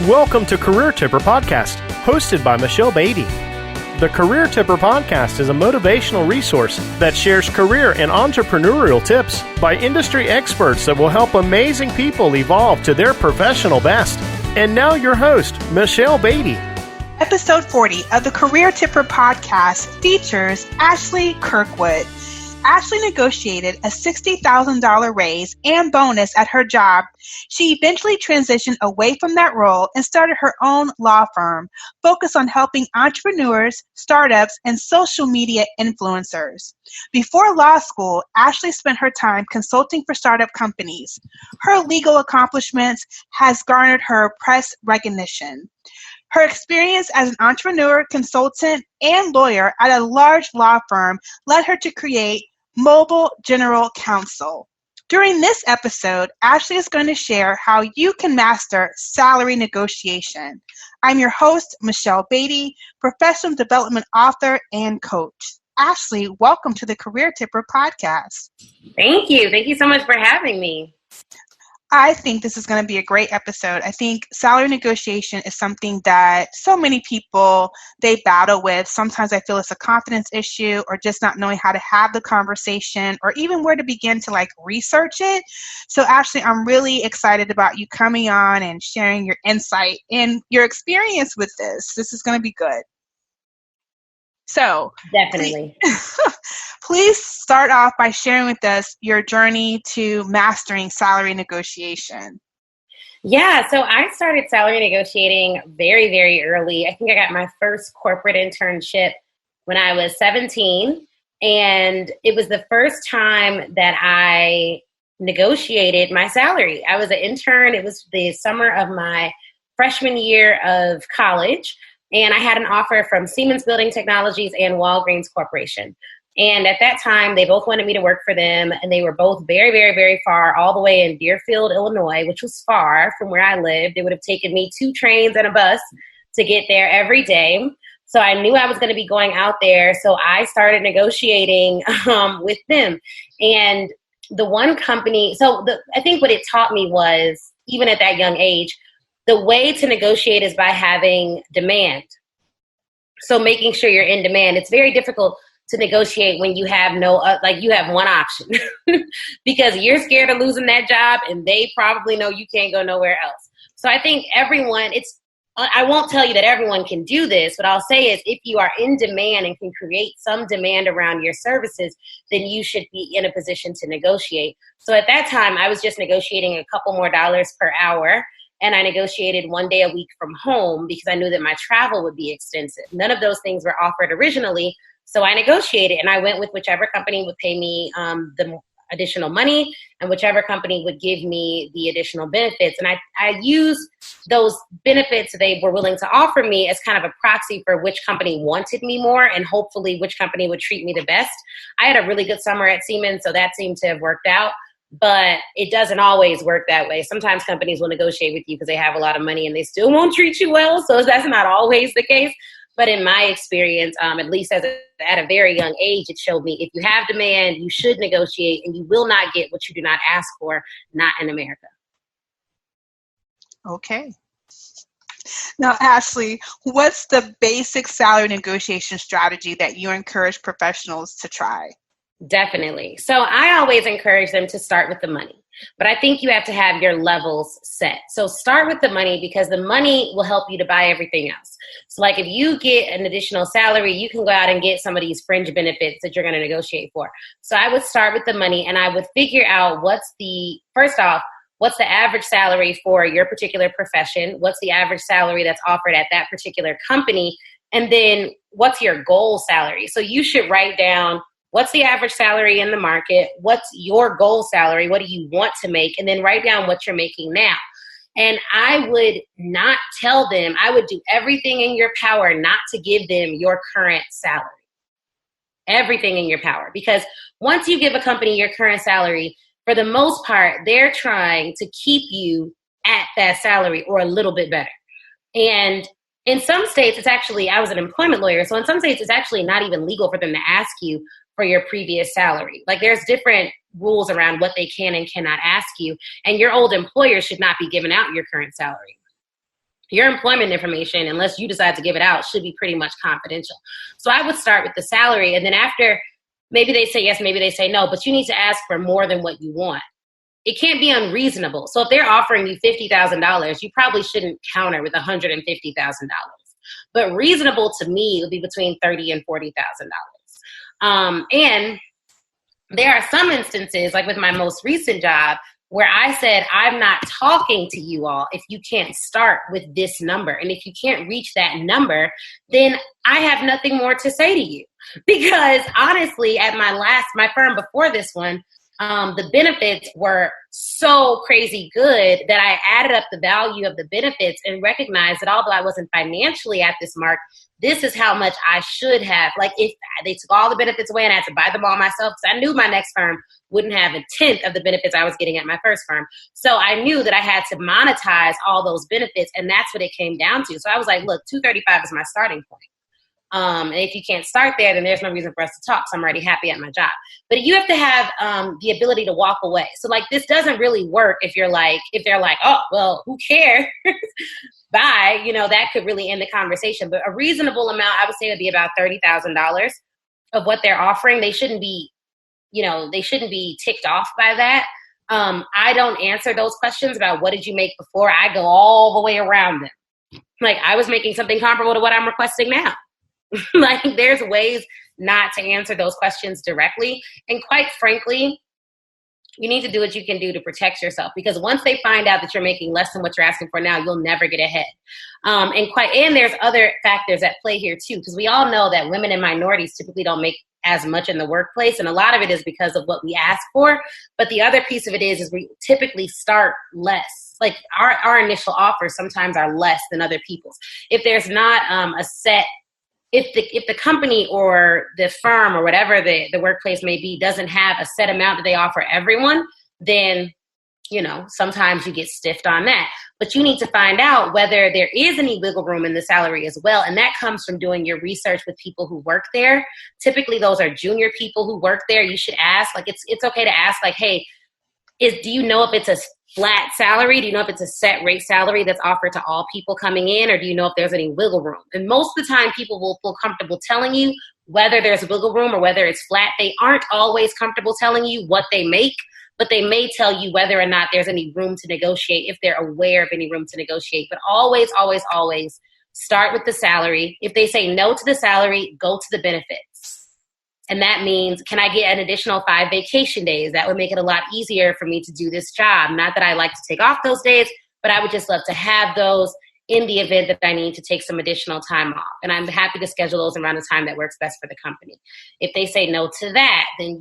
Welcome to Career Tipper Podcast, hosted by Michelle Beatty. The Career Tipper Podcast is a motivational resource that shares career and entrepreneurial tips by industry experts that will help amazing people evolve to their professional best. And now your host, Michelle Beatty. Episode 40 of the Career Tipper Podcast features Ashley Kirkwood. Ashley negotiated a $60,000 raise and bonus at her job. She eventually transitioned away from that role and started her own law firm, focused on helping entrepreneurs, startups, and social media influencers. Before law school, Ashley spent her time consulting for startup companies. Her legal accomplishments has garnered her press recognition. Her experience as an entrepreneur, consultant, and lawyer at a large law firm led her to create Mobile General Counsel. During this episode, Ashley is going to share how you can master salary negotiation. I'm your host, Michelle Beatty, professional development author and coach. Ashley, welcome to the Career Tipper Podcast. Thank you. Thank you so much for having me. I think this is going to be a great episode. I think salary negotiation is something that so many people, they battle with. Sometimes I feel it's a confidence issue or just not knowing how to have the conversation or even where to begin to research it. So Ashley, I'm really excited about you coming on and sharing your insight and your experience with this. This is going to be good. So definitely. Please start off by sharing with us your journey to mastering salary negotiation. Yeah, so I started salary negotiating very, very early. I think I got my first corporate internship when I was 17. And it was the first time that I negotiated my salary. I was an intern. It was the summer of my freshman year of college. And I had an offer from Siemens Building Technologies and Walgreens Corporation. And at that time, they both wanted me to work for them. And they were both very, very, very far, all the way in Deerfield, Illinois, which was far from where I lived. It would have taken me 2 trains and a bus to get there every day. So I knew I was going to be going out there. So I started negotiating with them. And the one company, I think what it taught me was, even at that young age, the way to negotiate is by having demand. So making sure you're in demand. It's very difficult to negotiate when you have you have one option because you're scared of losing that job and they probably know you can't go nowhere else. So I think I won't tell you that everyone can do this. What I'll say is if you are in demand and can create some demand around your services, then you should be in a position to negotiate. So at that time, I was just negotiating a couple more dollars per hour. And I negotiated 1 day a week from home because I knew that my travel would be extensive. None of those things were offered originally. So I negotiated and I went with whichever company would pay me the additional money and whichever company would give me the additional benefits. And I used those benefits they were willing to offer me as kind of a proxy for which company wanted me more and hopefully which company would treat me the best. I had a really good summer at Siemens, so that seemed to have worked out. But it doesn't always work that way. Sometimes companies will negotiate with you because they have a lot of money and they still won't treat you well. So that's not always the case. But in my experience, at least at a very young age, it showed me if you have demand, you should negotiate and you will not get what you do not ask for, not in America. Okay. Now, Ashley, what's the basic salary negotiation strategy that you encourage professionals to try? Definitely. So I always encourage them to start with the money, but I think you have to have your levels set. So start with the money because the money will help you to buy everything else. So if you get an additional salary, you can go out and get some of these fringe benefits that you're going to negotiate for. So I would start with the money and I would figure out what's the average salary for your particular profession? What's the average salary that's offered at that particular company? And then what's your goal salary? So you should write down what's the average salary in the market? What's your goal salary? What do you want to make? And then write down what you're making now. And I would not tell them, I would do everything in your power not to give them your current salary. Everything in your power. Because once you give a company your current salary, for the most part, they're trying to keep you at that salary or a little bit better. And in some states, I was an employment lawyer. So in some states, it's actually not even legal for them to ask you for your previous salary. There's different rules around what they can and cannot ask you. And your old employer should not be giving out your current salary. your employment information, unless you decide to give it out, should be pretty much confidential. So I would start with the salary. And then after, maybe they say yes, maybe they say no, but you need to ask for more than what you want. It can't be unreasonable. So if they're offering you $50,000, you probably shouldn't counter with $150,000. But reasonable to me would be between $30,000 and $40,000. And there are some instances, like with my most recent job, where I said, I'm not talking to you all if you can't start with this number. And if you can't reach that number, then I have nothing more to say to you. Because honestly, at my firm before this one, the benefits were so crazy good that I added up the value of the benefits and recognized that although I wasn't financially at this mark, this is how much I should have. Like if they took all the benefits away and I had to buy them all myself, because I knew my next firm wouldn't have a tenth of the benefits I was getting at my first firm. So I knew that I had to monetize all those benefits, and that's what it came down to. So I was like, look, $235 is my starting point. And if you can't start there, then there's no reason for us to talk. So I'm already happy at my job. But you have to have the ability to walk away. So like this doesn't really work if they're like, oh, well, who cares? Bye. That could really end the conversation. But a reasonable amount, I would say, would be about $30,000 of what they're offering. They shouldn't be, ticked off by that. I don't answer those questions about what did you make before. I go all the way around them. Like I was making something comparable to what I'm requesting now. Like there's ways not to answer those questions directly. And quite frankly, you need to do what you can do to protect yourself, because once they find out that you're making less than what you're asking for now, you'll never get ahead. And there's other factors at play here too, because we all know that women and minorities typically don't make as much in the workplace. And a lot of it is because of what we ask for. But the other piece of it is we typically start less. Like our initial offers sometimes are less than other people's. If there's not a set, if the company or the firm or whatever the workplace may be doesn't have a set amount that they offer everyone, then, sometimes you get stiffed on that. But you need to find out whether there is any wiggle room in the salary as well. And that comes from doing your research with people who work there. Typically, those are junior people who work there. You should ask, like, it's okay to ask, like, hey, do you know if it's a flat salary? Do you know if it's a set rate salary that's offered to all people coming in? Or do you know if there's any wiggle room? And most of the time, people will feel comfortable telling you whether there's wiggle room or whether it's flat. They aren't always comfortable telling you what they make, but they may tell you whether or not there's any room to negotiate, if they're aware of any room to negotiate. But always, always, always start with the salary. If they say no to the salary, go to the benefits. And that means, can I get an additional 5 vacation days? That would make it a lot easier for me to do this job. Not that I like to take off those days, but I would just love to have those in the event that I need to take some additional time off. And I'm happy to schedule those around the time that works best for the company. If they say no to that, then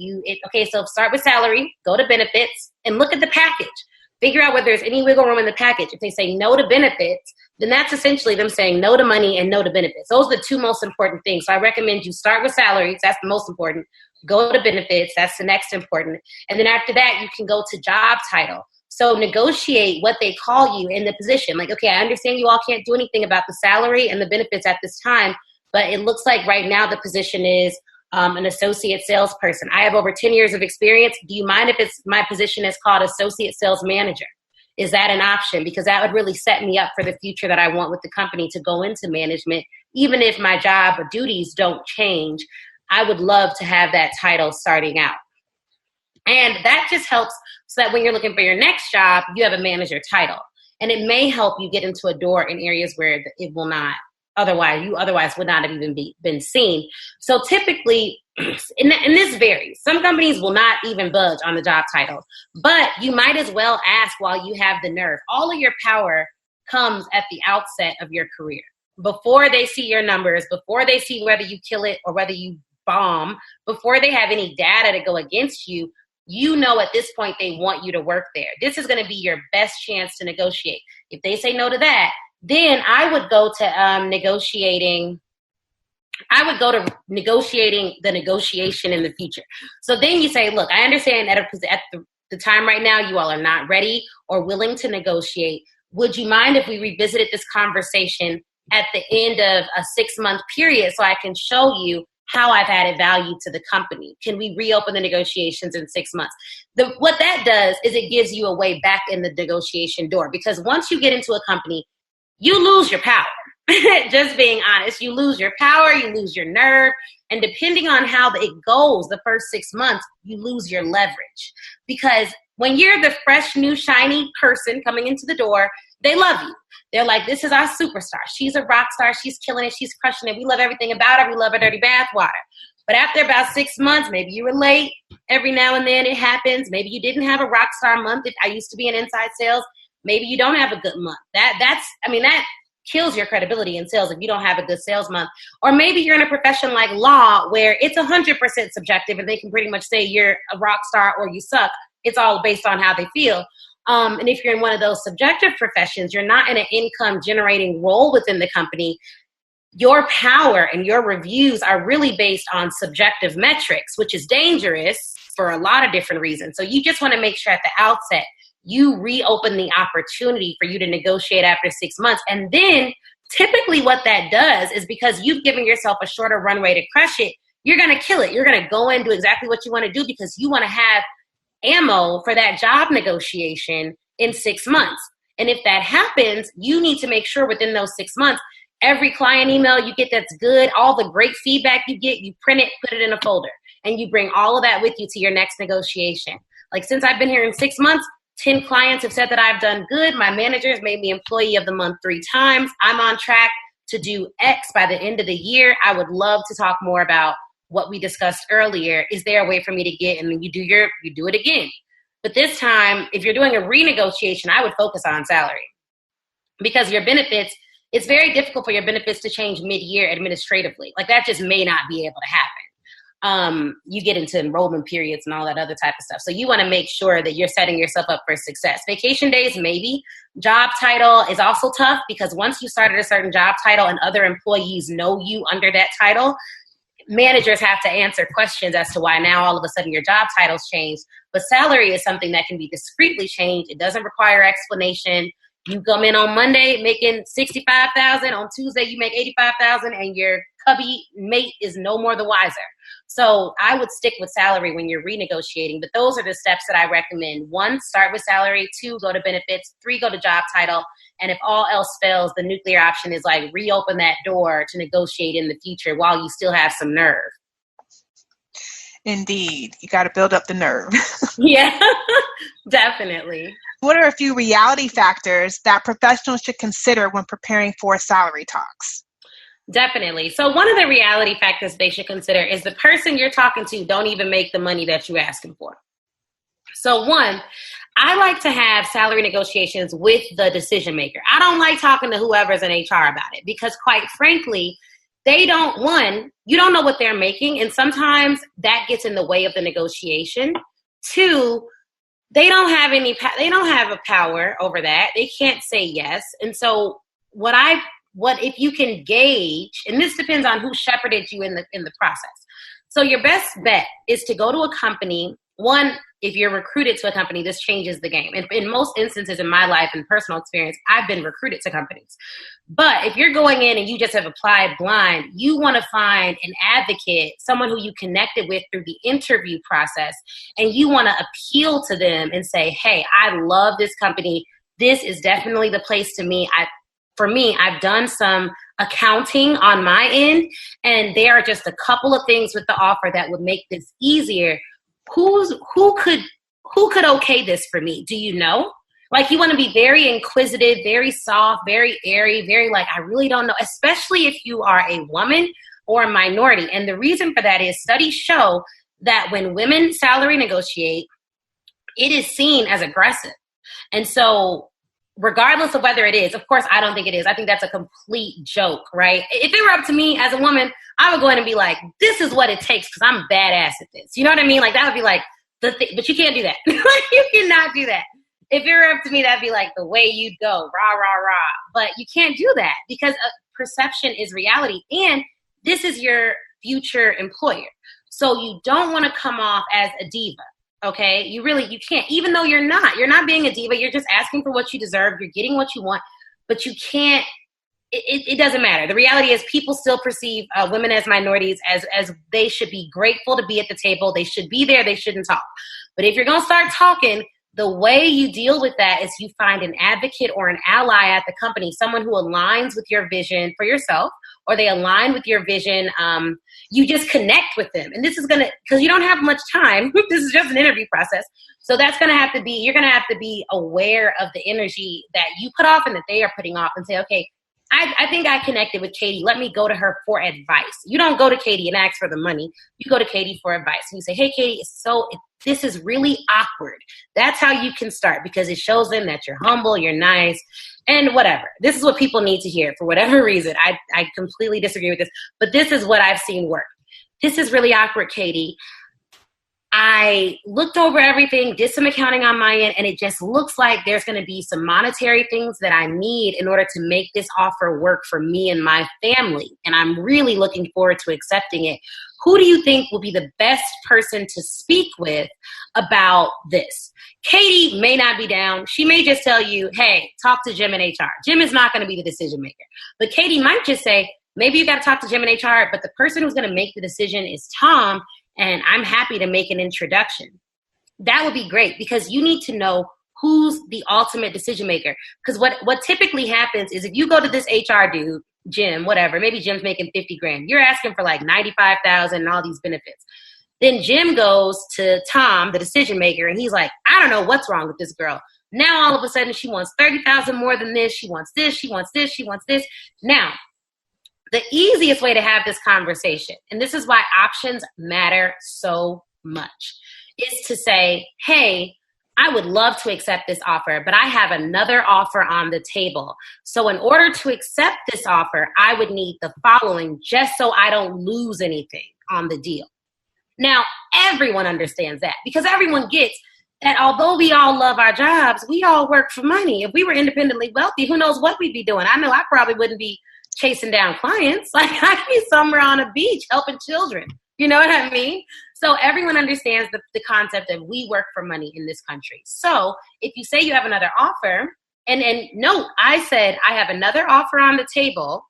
so start with salary, go to benefits, and look at the package. Figure out whether there's any wiggle room in the package. If they say no to benefits, then that's essentially them saying no to money and no to benefits. Those are the two most important things. So I recommend you start with salaries. That's the most important. Go to benefits. That's the next important. And then after that, you can go to job title. So negotiate what they call you in the position. Like, okay, I understand you all can't do anything about the salary and the benefits at this time, but it looks like right now the position is an associate salesperson. I have over 10 years of experience. Do you mind if my position is called associate sales manager? Is that an option? Because that would really set me up for the future that I want with the company to go into management. Even if my job or duties don't change, I would love to have that title starting out. And that just helps so that when you're looking for your next job, you have a manager title. And it may help you get into a door in areas where it will not otherwise would not have even been seen. So typically, and this varies. Some companies will not even budge on the job title, but you might as well ask while you have the nerve. All of your power comes at the outset of your career. Before they see your numbers, before they see whether you kill it or whether you bomb, before they have any data to go against you, at this point they want you to work there. This is going to be your best chance to negotiate. If they say no to that, then I would go to negotiating the negotiation in the future. So then you say, look, I understand at the time right now, you all are not ready or willing to negotiate. Would you mind if we revisited this conversation at the end of a 6-month period so I can show you how I've added value to the company? Can we reopen the negotiations in 6 months? What that does is it gives you a way back in the negotiation door, because once you get into a company, you lose your power. Just being honest, you lose your power, you lose your nerve. And depending on how it goes the first 6 months, you lose your leverage. Because when you're the fresh, new, shiny person coming into the door, they love you. They're like, this is our superstar. She's a rock star. She's killing it. She's crushing it. We love everything about her. We love her dirty bath water. But after about 6 months, maybe you were late. Every now and then it happens. Maybe you didn't have a rock star month. If I used to be in inside sales, maybe you don't have a good month. That kills your credibility in sales if you don't have a good sales month. Or maybe you're in a profession like law where it's 100% subjective and they can pretty much say you're a rock star or you suck. It's all based on how they feel. And if you're in one of those subjective professions, you're not in an income generating role within the company. Your power and your reviews are really based on subjective metrics, which is dangerous for a lot of different reasons. So you just want to make sure at the outset, you reopen the opportunity for you to negotiate after 6 months. And then typically what that does is because you've given yourself a shorter runway to crush it, you're going to kill it. You're going to go and do exactly what you want to do because you want to have ammo for that job negotiation in 6 months. And if that happens, you need to make sure within those 6 months, every client email you get that's good, all the great feedback you get, you print it, put it in a folder, and you bring all of that with you to your next negotiation. Like since I've been here in 6 months, 10 clients have said that I've done good. My managers made me employee of the month 3 times. I'm on track to do X by the end of the year. I would love to talk more about what we discussed earlier. Is there a way for me to get, and then you do it again. But this time, if you're doing a renegotiation, I would focus on salary because your benefits, it's very difficult for your benefits to change mid-year administratively. Like that just may not be able to happen. You get into enrollment periods and all that other type of stuff. So you want to make sure that you're setting yourself up for success. Vacation days, maybe. Job title is also tough because once you start at a certain job title and other employees know you under that title, managers have to answer questions as to why now all of a sudden your job title's changed. But salary is something that can be discreetly changed. It doesn't require explanation. You come in on Monday making $65,000. On Tuesday, you make $85,000 and your cubby mate is no more the wiser. So I would stick with salary when you're renegotiating. But those are the steps that I recommend. 1, start with salary. 2, go to benefits. 3, go to job title. And if all else fails, the nuclear option is like reopen that door to negotiate in the future while you still have some nerve. Indeed. You got to build up the nerve. Yeah, definitely. What are a few reality factors that professionals should consider when preparing for salary talks? Definitely. So one of the reality factors they should consider is the person you're talking to don't even make the money that you're asking for. So 1, I like to have salary negotiations with the decision maker. I don't like talking to whoever's in HR about it because quite frankly, you don't know what they're making. And sometimes that gets in the way of the negotiation. 2, they don't have a power over that. They can't say yes. And so what if you can gauge, and this depends on who shepherded you in the process. So your best bet is to go to a company. 1, if you're recruited to a company, this changes the game. And in most instances in my life and personal experience, I've been recruited to companies. But if you're going in and you just have applied blind, you want to find an advocate, someone who you connected with through the interview process, and you want to appeal to them and say, hey, I love this company. This is definitely the place to me. For me, I've done some accounting on my end, and there are just a couple of things with the offer that would make this easier. Who could okay this for me? Do you know? Like you want to be very inquisitive, very soft, very airy, very like, I really don't know, especially if you are a woman or a minority. And the reason for that is studies show that when women salary negotiate, it is seen as aggressive. And so regardless of whether it is, of course, I don't think it is. I think that's a complete joke, right? If it were up to me as a woman, I would go in and be like, this is what it takes because I'm badass at this. You know what I mean? Like that would be like the thing, but you can't do that. You cannot do that. If it were up to me, that'd be like the way you'd go, rah, rah, rah. But you can't do that because perception is reality. And this is your future employer. So you don't want to come off as a diva. Okay, you can't, even though you're not being a diva. You're just asking for what you deserve. You're getting what you want, but you can't, it doesn't matter. The reality is people still perceive women as minorities as they should be grateful to be at the table. They should be there. They shouldn't talk. But if you're going to start talking, the way you deal with that is you find an advocate or an ally at the company, someone who aligns with your vision for yourself, or they align with your vision. You just connect with them. And this is going to, because you don't have much time. This is just an interview process. So that's going to have to be, you're going to have to be aware of the energy that you put off and that they are putting off, and say, okay, I think I connected with Katie. Let me go to her for advice. You don't go to Katie and ask for the money. You go to Katie for advice. And you say, hey, Katie, this is really awkward. That's how you can start, because it shows them that you're humble, you're nice, and whatever. This is what people need to hear for whatever reason. I completely disagree with this, but this is what I've seen work. This is really awkward, Katie. I looked over everything, did some accounting on my end, and it just looks like there's going to be some monetary things that I need in order to make this offer work for me and my family. And I'm really looking forward to accepting it. Who do you think will be the best person to speak with about this? Katie may not be down. She may just tell you, hey, talk to Jim in HR. Jim is not going to be the decision maker. But Katie might just say, maybe you got to talk to Jim in HR, but the person who's going to make the decision is Tom, and I'm happy to make an introduction. That would be great, because you need to know who's the ultimate decision maker. Because what typically happens is, if you go to this HR dude, Jim, whatever, maybe Jim's making 50 grand. You're asking for like 95,000 and all these benefits. Then Jim goes to Tom, the decision maker, and he's like, I don't know what's wrong with this girl. Now all of a sudden she wants 30,000 more than this. She wants this, she wants this, she wants this. Now, the easiest way to have this conversation, and this is why options matter so much, is to say, hey, I would love to accept this offer, but I have another offer on the table. So in order to accept this offer, I would need the following, just so I don't lose anything on the deal. Now, everyone understands that, because everyone gets that although we all love our jobs, we all work for money. If we were independently wealthy, who knows what we'd be doing? I know I probably wouldn't be chasing down clients. Like, I'd be somewhere on a beach helping children. You know what I mean? So everyone understands the concept of we work for money in this country. So if you say you have another offer, and note, I said I have another offer on the table,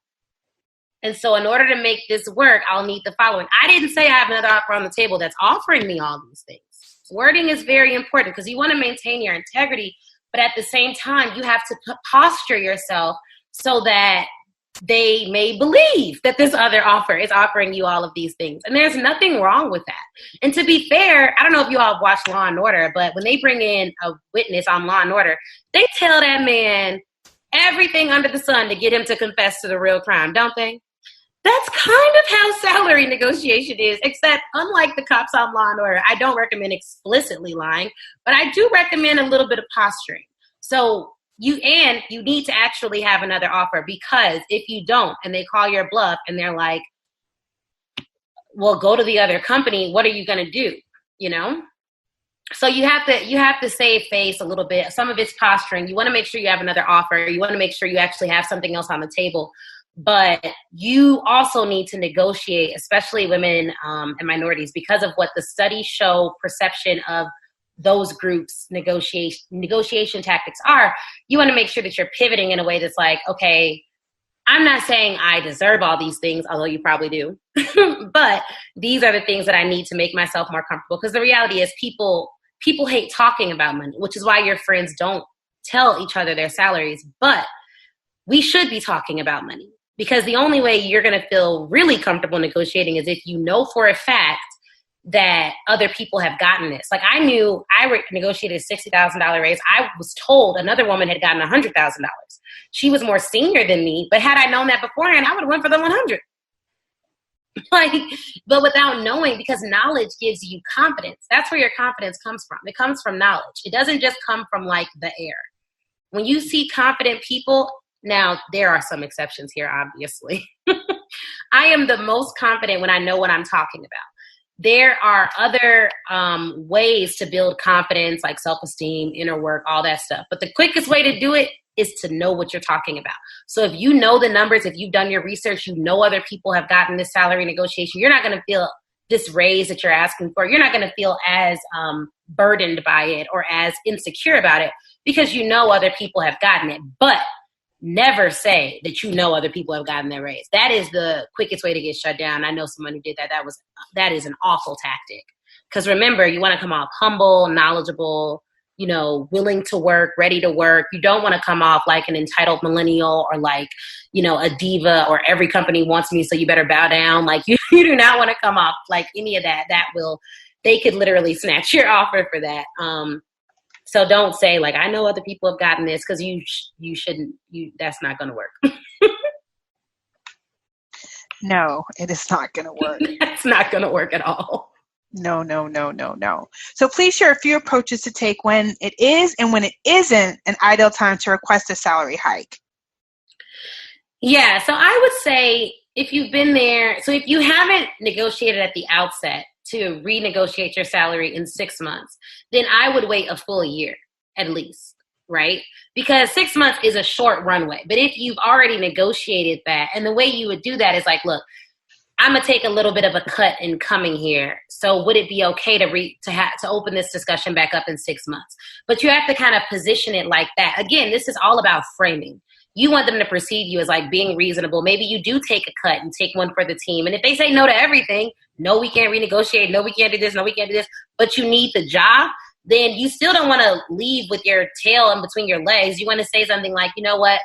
and so in order to make this work, I'll need the following. I didn't say I have another offer on the table that's offering me all these things. Wording is very important, because you want to maintain your integrity, but at the same time, you have to posture yourself so that they may believe that this other offer is offering you all of these things. And there's nothing wrong with that. And to be fair, I don't know if you all have watched Law and Order, but when they bring in a witness on Law and Order, they tell that man everything under the sun to get him to confess to the real crime, don't they? That's kind of how salary negotiation is, except unlike the cops on Law and Order, I don't recommend explicitly lying, but I do recommend a little bit of posturing. So you need to actually have another offer, because if you don't, and they call your bluff and they're like, well, go to the other company, what are you going to do? You know? So you have to save face a little bit. Some of it's posturing. You want to make sure you have another offer. You want to make sure you actually have something else on the table. But you also need to negotiate, especially women and minorities, because of what the studies show perception of those groups' negotiation tactics are. You want to make sure that you're pivoting in a way that's like, okay, I'm not saying I deserve all these things, although you probably do, but these are the things that I need to make myself more comfortable. Because the reality is people hate talking about money, which is why your friends don't tell each other their salaries. But we should be talking about money, because the only way you're going to feel really comfortable negotiating is if you know for a fact that other people have gotten this. Like, I knew I negotiated a $60,000 raise. I was told another woman had gotten $100,000. She was more senior than me, but had I known that beforehand, I would have went for the 100. But without knowing, because knowledge gives you confidence. That's where your confidence comes from. It comes from knowledge. It doesn't just come from like the air. When you see confident people, now there are some exceptions here, obviously. I am the most confident when I know what I'm talking about. There are other ways to build confidence, like self-esteem, inner work, all that stuff. But the quickest way to do it is to know what you're talking about. So if you know the numbers, if you've done your research, you know other people have gotten this salary negotiation, you're not going to feel this raise that you're asking for. You're not going to feel as burdened by it or as insecure about it, because you know other people have gotten it. But never say that you know other people have gotten their raise. That is the quickest way to get shut down. I know someone who did that. That is an awful tactic. Because remember, you want to come off humble, knowledgeable, willing to work, ready to work. You don't want to come off like an entitled millennial or like, a diva or every company wants me, so you better bow down. Like you do not want to come off like any of that. They could literally snatch your offer for that. So don't say like, I know other people have gotten this, because you shouldn't, that's not going to work. No, it is not going to work. That's not going to work at all. No. So please share a few approaches to take when it is and when it isn't an ideal time to request a salary hike. Yeah, so I would say if you've been there, so if you haven't negotiated at the outset to renegotiate your salary in 6 months, then I would wait a full year at least, right? Because 6 months is a short runway. But if you've already negotiated that, and the way you would do that is like, look, I'm gonna take a little bit of a cut in coming here. So would it be okay to open this discussion back up in 6 months? But you have to kind of position it like that. Again, this is all about framing. You want them to perceive you as like being reasonable. Maybe you do take a cut and take one for the team. And if they say no to everything, no, we can't renegotiate, no, we can't do this, no, we can't do this, but you need the job, then you still don't want to leave with your tail in between your legs. You want to say something like, you know what?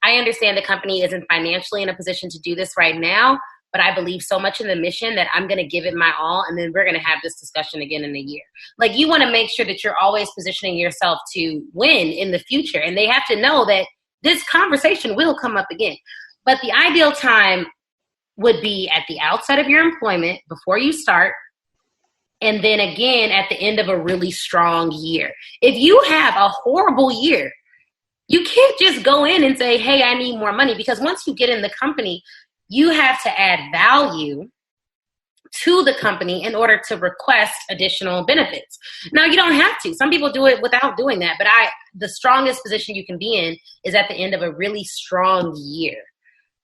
I understand the company isn't financially in a position to do this right now, but I believe so much in the mission that I'm going to give it my all, and then we're going to have this discussion again in a year. Like, you want to make sure that you're always positioning yourself to win in the future, and they have to know that this conversation will come up again. But the ideal time would be at the outset of your employment, before you start, and then again at the end of a really strong year. If you have a horrible year, you can't just go in and say, hey, I need more money, because once you get in the company, you have to add value to the company in order to request additional benefits. Now, you don't have to. Some people do it without doing that, but the strongest position you can be in is at the end of a really strong year.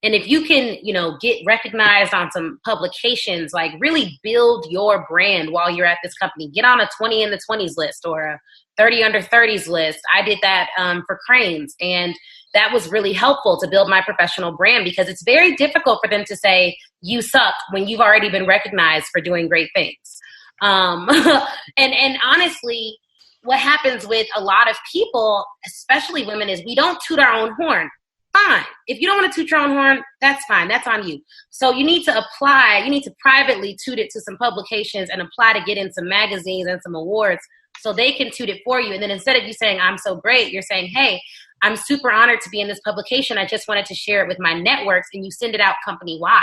And if you can, get recognized on some publications, like really build your brand while you're at this company, get on a 20 in the 20s list or a 30 under 30s list. I did that for Cranes, and that was really helpful to build my professional brand, because it's very difficult for them to say you suck when you've already been recognized for doing great things. And honestly, what happens with a lot of people, especially women, is we don't toot our own horn. Fine. If you don't want to toot your own horn, that's fine. That's on you. So you need to apply. You need to privately toot it to some publications and apply to get in some magazines and some awards so they can toot it for you. And then instead of you saying, I'm so great, you're saying, hey, I'm super honored to be in this publication. I just wanted to share it with my networks, and you send it out company-wide.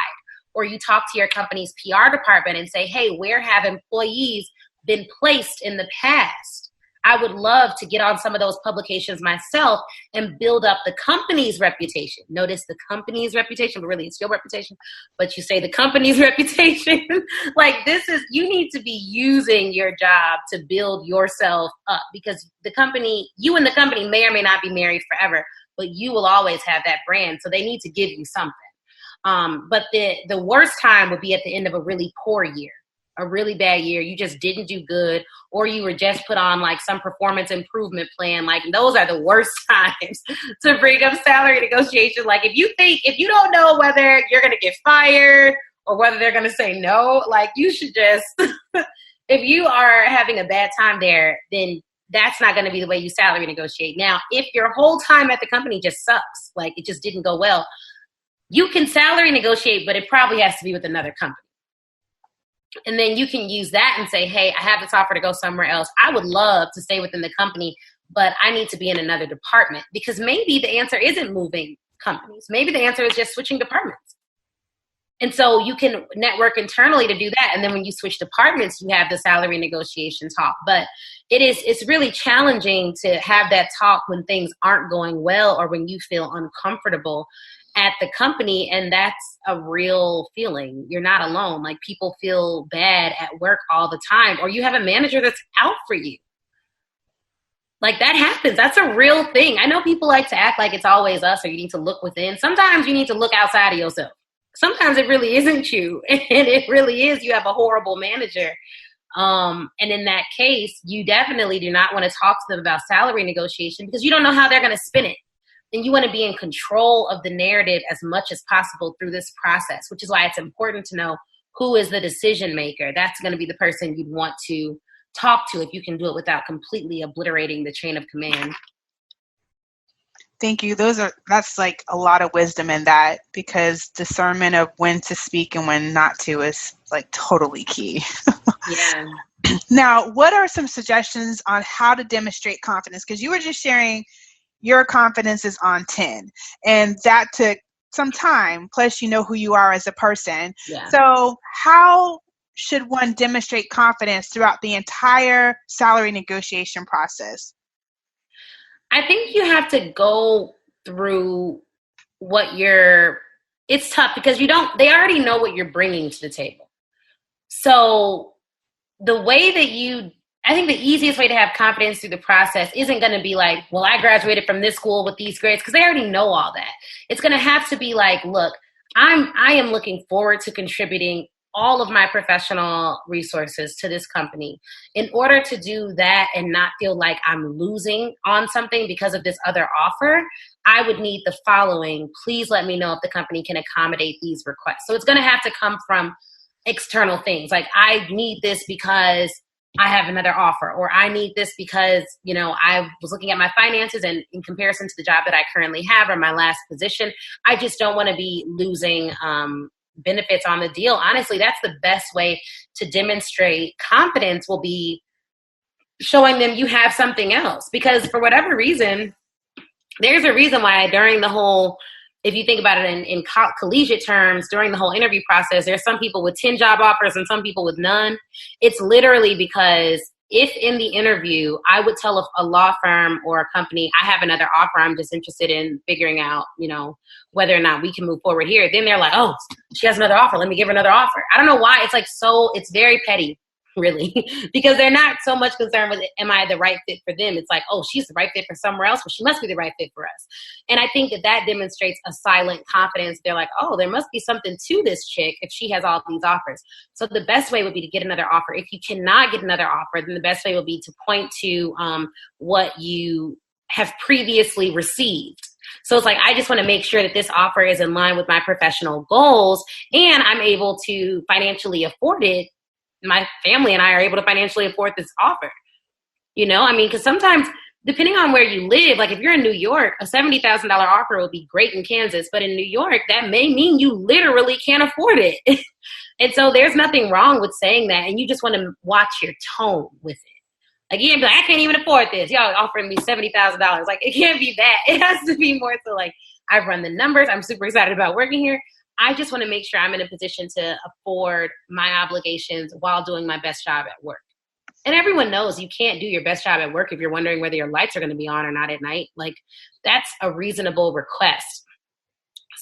Or you talk to your company's PR department and say, hey, where have employees been placed in the past? I would love to get on some of those publications myself and build up the company's reputation. Notice the company's reputation, but really it's your reputation. But you say the company's reputation. Like, you need to be using your job to build yourself up, because you and the company may or may not be married forever, but you will always have that brand. So they need to give you something. But the worst time would be at the end of a really poor year. A really bad year, you just didn't do good, or you were just put on like some performance improvement plan. Like, those are the worst times to bring up salary negotiation. Like, if you don't know whether you're going to get fired or whether they're going to say no, like, you should just, if you are having a bad time there, then that's not going to be the way you salary negotiate. Now, if your whole time at the company just sucks, like it just didn't go well, you can salary negotiate, but it probably has to be with another company. And then you can use that and say, hey, I have this offer to go somewhere else. I would love to stay within the company, but I need to be in another department. Because maybe the answer isn't moving companies. Maybe the answer is just switching departments. And so you can network internally to do that. And then when you switch departments, you have the salary negotiation talk. But it's really challenging to have that talk when things aren't going well or when you feel uncomfortable at the company. And that's a real feeling. You're not alone. Like, people feel bad at work all the time, or you have a manager that's out for you. Like, that happens. That's a real thing. I know people like to act like it's always us, or you need to look within. Sometimes you need to look outside of yourself. Sometimes it really isn't you. And it really is, you have a horrible manager. And in that case, you definitely do not want to talk to them about salary negotiation, because you don't know how they're going to spin it. And you want to be in control of the narrative as much as possible through this process, which is why it's important to know who is the decision maker. That's going to be the person you'd want to talk to if you can do it without completely obliterating the chain of command. Thank you. That's like a lot of wisdom in that, because discernment of when to speak and when not to is like totally key. Yeah. Now, what are some suggestions on how to demonstrate confidence? Because you were just sharing your confidence is on 10, and that took some time. Plus, you know who you are as a person. Yeah. So how should one demonstrate confidence throughout the entire salary negotiation process? I think you have to go through it's tough because they already know what you're bringing to the table. So the way that I think the easiest way to have confidence through the process isn't going to be like, well, I graduated from this school with these grades, because they already know all that. It's going to have to be like, look, I am looking forward to contributing all of my professional resources to this company. In order to do that and not feel like I'm losing on something because of this other offer, I would need the following. Please let me know if the company can accommodate these requests. So it's going to have to come from external things. Like, I need this because I have another offer, or I need this because, I was looking at my finances, and in comparison to the job that I currently have or my last position, I just don't want to be losing benefits on the deal. Honestly, that's the best way to demonstrate confidence, will be showing them you have something else. Because for whatever reason, there's a reason why during the whole, if you think about it in collegiate terms, during the whole interview process, there's some people with 10 job offers and some people with none. It's literally because if in the interview I would tell a law firm or a company, I have another offer, I'm just interested in figuring out, whether or not we can move forward here. Then they're like, oh, she has another offer. Let me give her another offer. I don't know why. It's like, it's very petty, really, because they're not so much concerned with, am I the right fit for them? It's like, oh, she's the right fit for somewhere else, but she must be the right fit for us. And I think that demonstrates a silent confidence. They're like, oh, there must be something to this chick if she has all these offers. So the best way would be to get another offer. If you cannot get another offer, then the best way would be to point to what you have previously received. So it's like, I just want to make sure that this offer is in line with my professional goals, and I'm able to financially afford it. My family and I are able to financially afford this offer. Because sometimes, depending on where you live, like if you're in New York, a $70,000 offer will be great in Kansas, but in New York, that may mean you literally can't afford it. And so there's nothing wrong with saying that, and you just want to watch your tone with it. Like, you can't be like, I can't even afford this. Y'all offering me $70,000. Like, it can't be that. It has to be more so like, I've run the numbers. I'm super excited about working here. I just want to make sure I'm in a position to afford my obligations while doing my best job at work. And everyone knows you can't do your best job at work if you're wondering whether your lights are going to be on or not at night. Like, that's a reasonable request.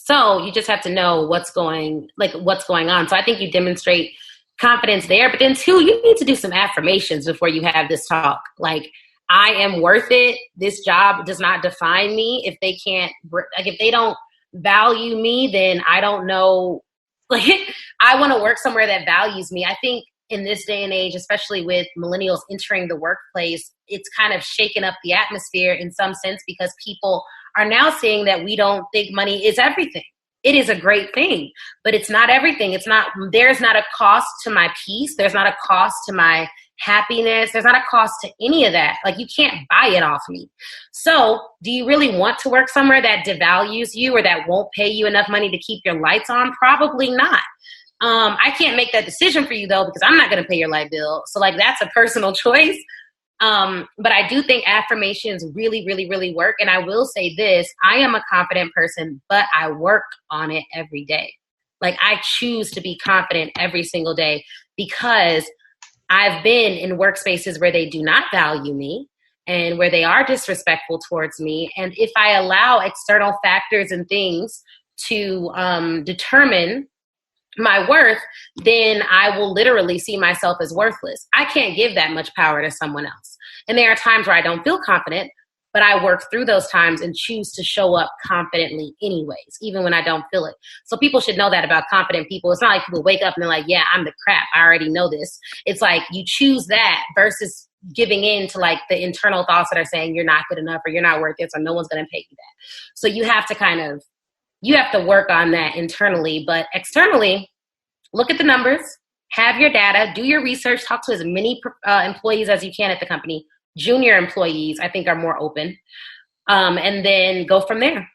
So you just have to know what's going on. So I think you demonstrate confidence there. But then too, you need to do some affirmations before you have this talk. Like, I am worth it. This job does not define me. If they don't value me, then I don't know. Like, I want to work somewhere that values me. I think in this day and age, especially with millennials entering the workplace, it's kind of shaken up the atmosphere in some sense, because people are now saying that we don't think money is everything. It is a great thing, but it's not everything. There's not a cost to my peace. There's not a cost to my happiness. There's not a cost to any of that. Like, you can't buy it off me. So do you really want to work somewhere that devalues you or that won't pay you enough money to keep your lights on? Probably not. I can't make that decision for you, though, because I'm not going to pay your light bill. So, like, that's a personal choice. But I do think affirmations really, really, really work. And I will say this, I am a confident person, but I work on it every day. Like, I choose to be confident every single day, because I've been in workspaces where they do not value me and where they are disrespectful towards me. And if I allow external factors and things to determine my worth, then I will literally see myself as worthless. I can't give that much power to someone else. And there are times where I don't feel confident, but I work through those times and choose to show up confidently anyways, even when I don't feel it. So people should know that about confident people. It's not like people wake up and they're like, yeah, I'm the crap. I already know this. It's like, you choose that versus giving in to like the internal thoughts that are saying you're not good enough or you're not worth it, so no one's going to pay you that. So you have to work on that internally, but externally, look at the numbers, have your data, do your research, talk to as many employees as you can at the company. Junior employees, I think, are more open. And then go from there.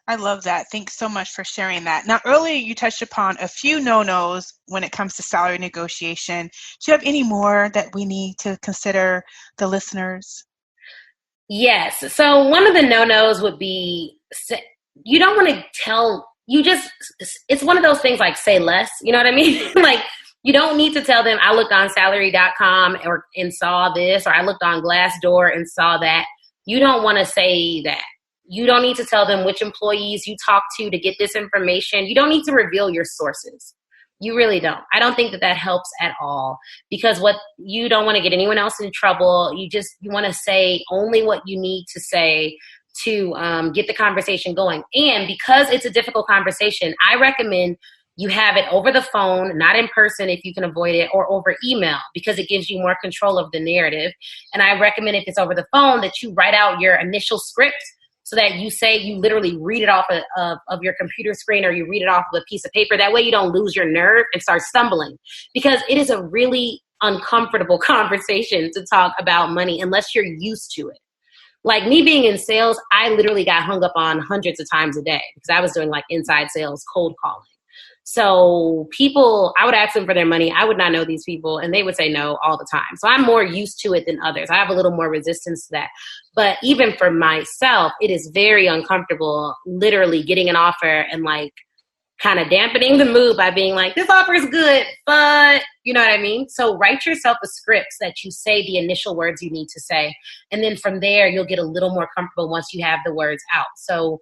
I love that. Thanks so much for sharing that. Now, earlier you touched upon a few no-nos when it comes to salary negotiation. Do you have any more that we need to consider the listeners? Yes. So one of the no-nos would be, you don't want to it's one of those things like say less, you know what I mean? Like, you don't need to tell them, I looked on salary.com and saw this, or I looked on Glassdoor and saw that. You don't want to say that. You don't need to tell them which employees you talk to get this information. You don't need to reveal your sources. You really don't. I don't think that helps at all, because you don't want to get anyone else in trouble. You want to say only what you need to say to get the conversation going. And because it's a difficult conversation, I recommend you have it over the phone, not in person if you can avoid it, or over email, because it gives you more control of the narrative. And I recommend, if it's over the phone, that you write out your initial script, so that you literally read it off of your computer screen, or you read it off of a piece of paper. That way you don't lose your nerve and start stumbling, because it is a really uncomfortable conversation to talk about money unless you're used to it. Like me being in sales, I literally got hung up on hundreds of times a day because I was doing like inside sales, cold calling. So people, I would ask them for their money. I would not know these people, and they would say no all the time. So I'm more used to it than others. I have a little more resistance to that. But even for myself, it is very uncomfortable literally getting an offer and like kind of dampening the mood by being like, this offer is good, but you know what I mean? So write yourself a script so that you say the initial words you need to say. And then from there, you'll get a little more comfortable once you have the words out. So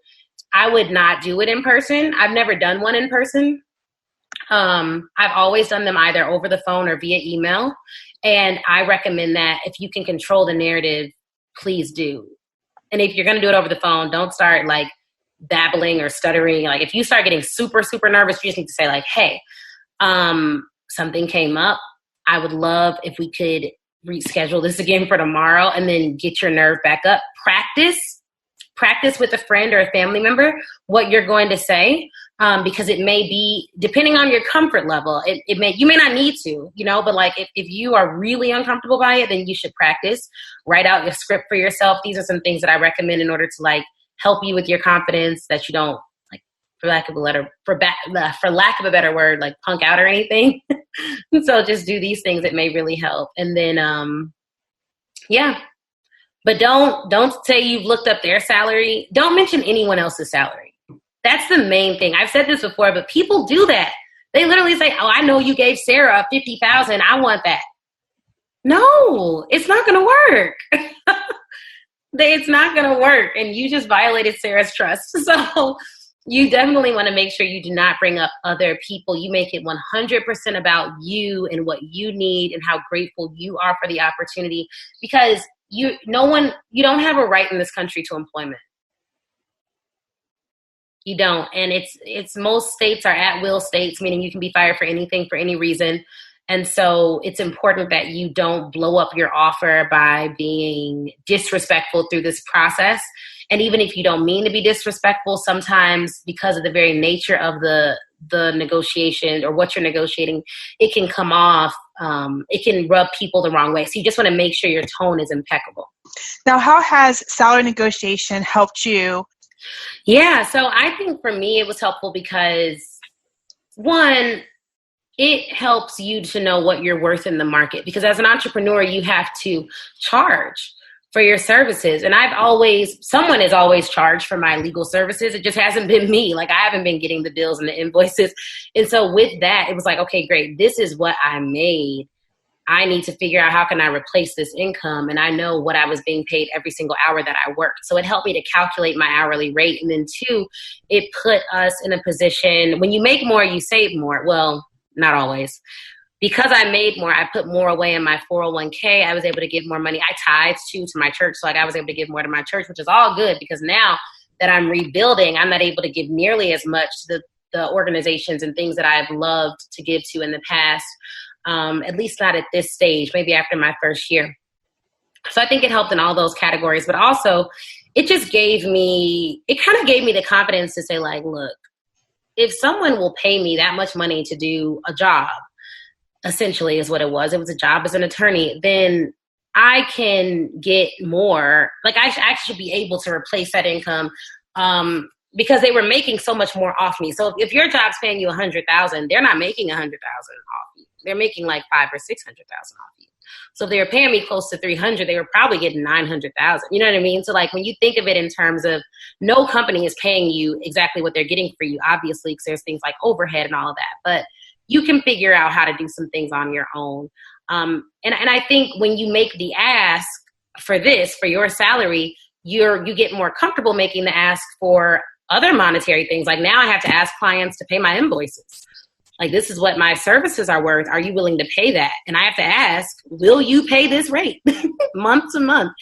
I would not do it in person. I've never done one in person. I've always done them either over the phone or via email. And I recommend that if you can control the narrative, please do. And if you're going to do it over the phone, don't start like babbling or stuttering. Like if you start getting super, super nervous, you just need to say like, hey, something came up. I would love if we could reschedule this again for tomorrow, and then get your nerve back up. Practice with a friend or a family member what you're going to say, because it may be, depending on your comfort level, you may not need to, but like if you are really uncomfortable by it, then you should practice. Write out your script for yourself. These are some things that I recommend in order to like help you with your confidence, that you don't, like, for lack of a better word, like punk out or anything. So just do these things. It may really help. And then, yeah. But don't say you've looked up their salary. Don't mention anyone else's salary. That's the main thing. I've said this before, but people do that. They literally say, oh, I know you gave Sarah $50,000. I want that. No, it's not going to work. It's not going to work. And you just violated Sarah's trust. So you definitely want to make sure you do not bring up other people. You make it 100% about you and what you need and how grateful you are for the opportunity, because you don't have a right in this country to employment. You don't. And it's most states are at will states, meaning you can be fired for anything, for any reason. And so it's important that you don't blow up your offer by being disrespectful through this process. And even if you don't mean to be disrespectful, sometimes because of the very nature of the negotiation or what you're negotiating, it can come off, it can rub people the wrong way. So you just want to make sure your tone is impeccable. Now, how has salary negotiation helped you? Yeah, so I think for me, it was helpful because, one, it helps you to know what you're worth in the market, because as an entrepreneur, you have to charge for your services. And someone has always charged for my legal services. It just hasn't been me. Like, I haven't been getting the bills and the invoices. And so with that, it was like, okay, great. This is what I made. I need to figure out how can I replace this income. And I know what I was being paid every single hour that I worked. So it helped me to calculate my hourly rate. And then two, it put us in a position, when you make more, you save more. Well, not always. Because I made more, I put more away in my 401k. I was able to give more money. I tithed too to my church. So like I was able to give more to my church, which is all good, because now that I'm rebuilding, I'm not able to give nearly as much to the organizations and things that I've loved to give to in the past. At least not at this stage, maybe after my first year. So I think it helped in all those categories, but also it kind of gave me the confidence to say, like, look, if someone will pay me that much money to do a job, essentially is what it was. It was a job as an attorney. Then I can get more. Like I should be able to replace that income because they were making so much more off me. So if your job's paying you $100,000, they're not making $100,000 off you. They're making like $500,000 or $600,000 off you. So if they were paying me close to 300, they were probably getting 900,000. You know what I mean? So like when you think of it in terms of no company is paying you exactly what they're getting for you, obviously, because there's things like overhead and all of that. But you can figure out how to do some things on your own. And I think when you make the ask for this, for your salary, you get more comfortable making the ask for other monetary things. Like now I have to ask clients to pay my invoices. Like, this is what my services are worth. Are you willing to pay that? And I have to ask, will you pay this rate month to month?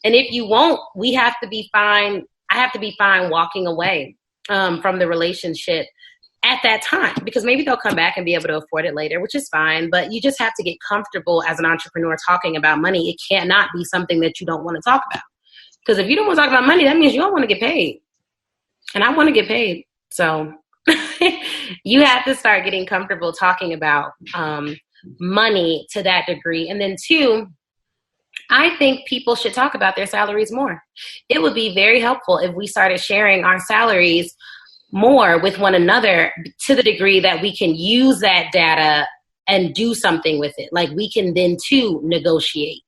And if you won't, we have to be fine. I have to be fine walking away from the relationship at that time, because maybe they'll come back and be able to afford it later, which is fine. But you just have to get comfortable as an entrepreneur talking about money. It cannot be something that you don't want to talk about. Because if you don't want to talk about money, that means you don't want to get paid. And I want to get paid. So you have to start getting comfortable talking about money to that degree. And then two, I think people should talk about their salaries more. It would be very helpful if we started sharing our salaries more with one another to the degree that we can use that data and do something with it. Like we can then too negotiate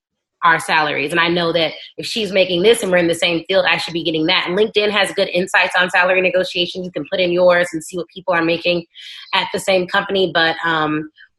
our salaries. And I know that if she's making this and we're in the same field, I should be getting that. And LinkedIn has good insights on salary negotiation. You can put in yours and see what people are making at the same company. But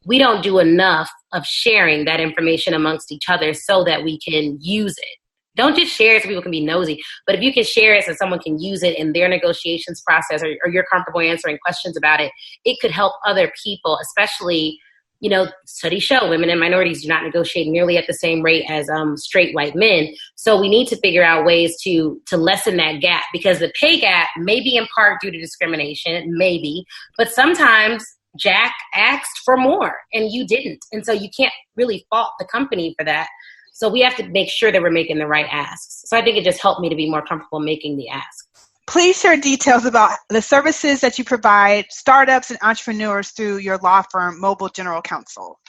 we don't do enough of sharing that information amongst each other so that we can use it. Don't just share it so people can be nosy, but if you can share it so someone can use it in their negotiations process, or you're comfortable answering questions about it, it could help other people, especially, you know, studies show women and minorities do not negotiate nearly at the same rate as straight white men. So we need to figure out ways to lessen that gap, because the pay gap may be in part due to discrimination, maybe, but sometimes Jack asked for more and you didn't. And so you can't really fault the company for that. So we have to make sure that we're making the right asks. So I think it just helped me to be more comfortable making the ask. Please share details about the services that you provide startups and entrepreneurs through your law firm, Mobile General Counsel.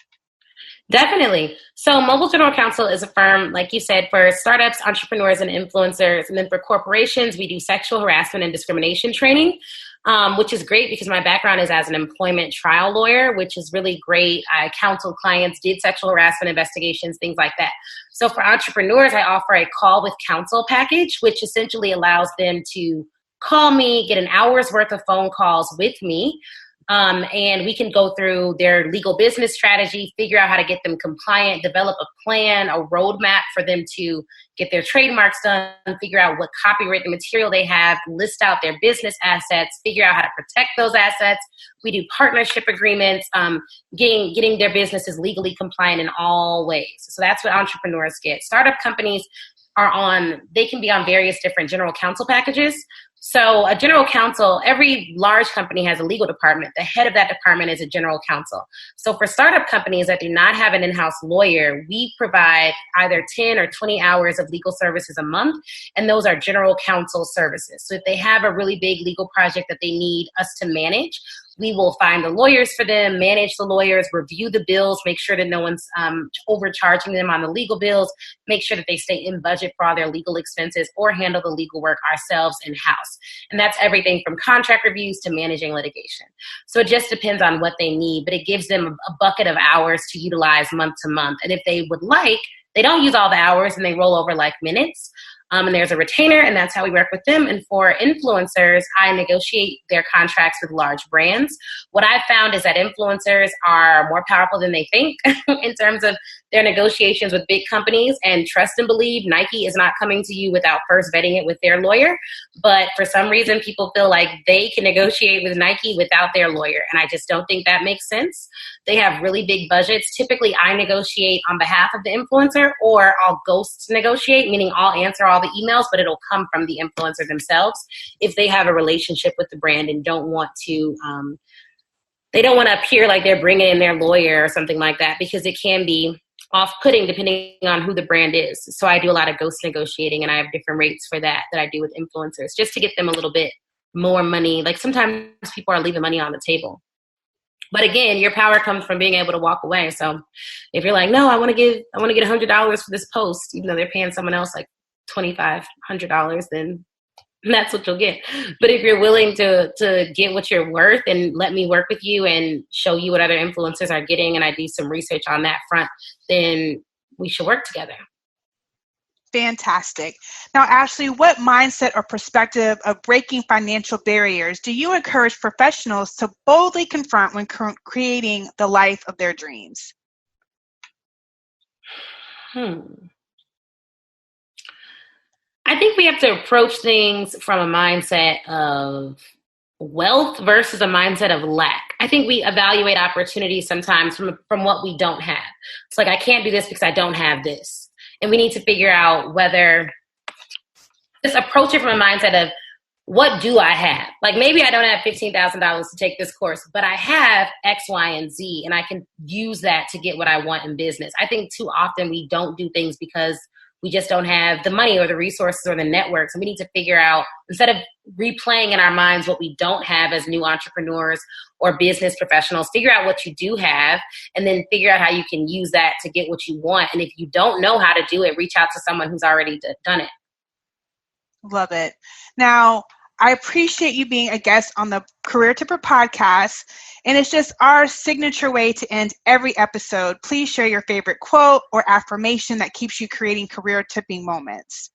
Definitely. So Mobile General Counsel is a firm, like you said, for startups, entrepreneurs, and influencers. And then for corporations, we do sexual harassment and discrimination training, which is great because my background is as an employment trial lawyer, which is really great. I counseled clients, did sexual harassment investigations, things like that. So for entrepreneurs, I offer a call with counsel package, which essentially allows them to call me, get an hour's worth of phone calls with me. And we can go through their legal business strategy, figure out how to get them compliant, develop a plan, a roadmap for them to get their trademarks done, figure out what copyrighted material they have, list out their business assets, figure out how to protect those assets. We do partnership agreements, getting their businesses legally compliant in all ways. So that's what entrepreneurs get. Startup companies they can be on various different general counsel packages. So a general counsel, every large company has a legal department. The head of that department is a general counsel. So for startup companies that do not have an in-house lawyer, we provide either 10 or 20 hours of legal services a month, and those are general counsel services. So if they have a really big legal project that they need us to manage, we will find the lawyers for them, manage the lawyers, review the bills, make sure that no one's overcharging them on the legal bills, make sure that they stay in budget for all their legal expenses, or handle the legal work ourselves in-house. And that's everything from contract reviews to managing litigation. So it just depends on what they need, but it gives them a bucket of hours to utilize month to month. And if they would like, they don't use all the hours and they roll over like minutes. And there's a retainer, and that's how we work with them. And for influencers, I negotiate their contracts with large brands. What I've found is that influencers are more powerful than they think in terms of their negotiations with big companies. And trust and believe, Nike is not coming to you without first vetting it with their lawyer. But for some reason, people feel like they can negotiate with Nike without their lawyer. And I just don't think that makes sense. They have really big budgets. Typically, I negotiate on behalf of the influencer, or I'll ghost negotiate, meaning I'll answer all the emails, but it'll come from the influencer themselves if they have a relationship with the brand and don't want to they don't want to appear like they're bringing in their lawyer or something like that, because it can be off-putting depending on who the brand is. So I do a lot of ghost negotiating, and I have different rates for that I do with influencers, just to get them a little bit more money. Like sometimes people are leaving money on the table But again, your power comes from being able to walk away. So if you're like, no, I want to get $100 for this post, even though they're paying someone else like $2,500, then that's what you'll get. But if you're willing to get what you're worth and let me work with you and show you what other influencers are getting, and I do some research on that front, then we should work together. Fantastic. Now, Ashley, what mindset or perspective of breaking financial barriers do you encourage professionals to boldly confront when creating the life of their dreams? I think we have to approach things from a mindset of wealth versus a mindset of lack. I think we evaluate opportunities sometimes from what we don't have. It's like, I can't do this because I don't have this. And we need to figure out whether, just approach it from a mindset of, what do I have? Like, maybe I don't have $15,000 to take this course, but I have X, Y, and Z, and I can use that to get what I want in business. I think too often we don't do things because we just don't have the money or the resources or the networks. And we need to figure out, instead of replaying in our minds what we don't have as new entrepreneurs or business professionals, figure out what you do have and then figure out how you can use that to get what you want. And if you don't know how to do it, reach out to someone who's already done it. Love it. Now, I appreciate you being a guest on the Career Tipper podcast, and it's just our signature way to end every episode. Please share your favorite quote or affirmation that keeps you creating career tipping moments.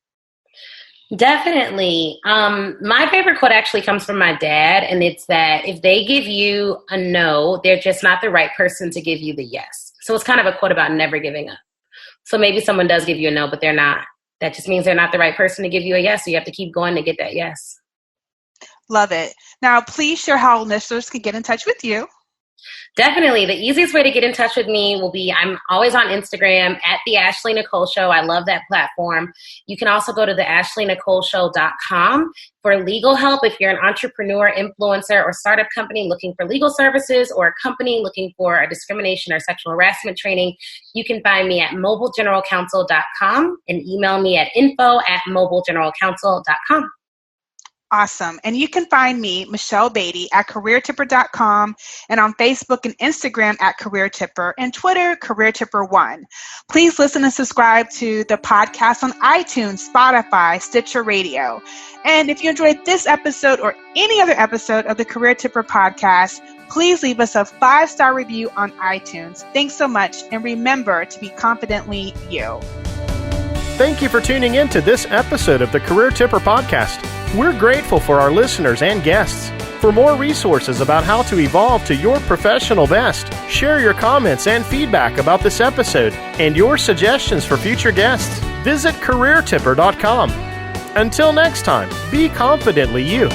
Definitely. My favorite quote actually comes from my dad, and it's that if they give you a no, they're just not the right person to give you the yes. So it's kind of a quote about never giving up. So maybe someone does give you a no, but they're not. That just means they're not the right person to give you a yes. So you have to keep going to get that yes. Love it. Now, please share how listeners can get in touch with you. Definitely. The easiest way to get in touch with me will be, I'm always on Instagram at The Ashley Nicole Show. I love that platform. You can also go to theashleynicoleshow.com for legal help. If you're an entrepreneur, influencer, or startup company looking for legal services, or a company looking for a discrimination or sexual harassment training, you can find me at mobilegeneralcounsel.com and email me at info@mobilegeneralcounsel.com. Awesome. And you can find me, Michelle Beatty, at careertipper.com, and on Facebook and Instagram at Career Tipper, and Twitter, Career Tipper1. Please listen and subscribe to the podcast on iTunes, Spotify, Stitcher Radio. And if you enjoyed this episode or any other episode of the Career Tipper podcast, please leave us a 5-star review on iTunes. Thanks so much, and remember to be confidently you. Thank you for tuning in to this episode of the Career Tipper podcast. We're grateful for our listeners and guests. For more resources about how to evolve to your professional best, share your comments and feedback about this episode and your suggestions for future guests, visit careertipper.com. Until next time, be confidently you.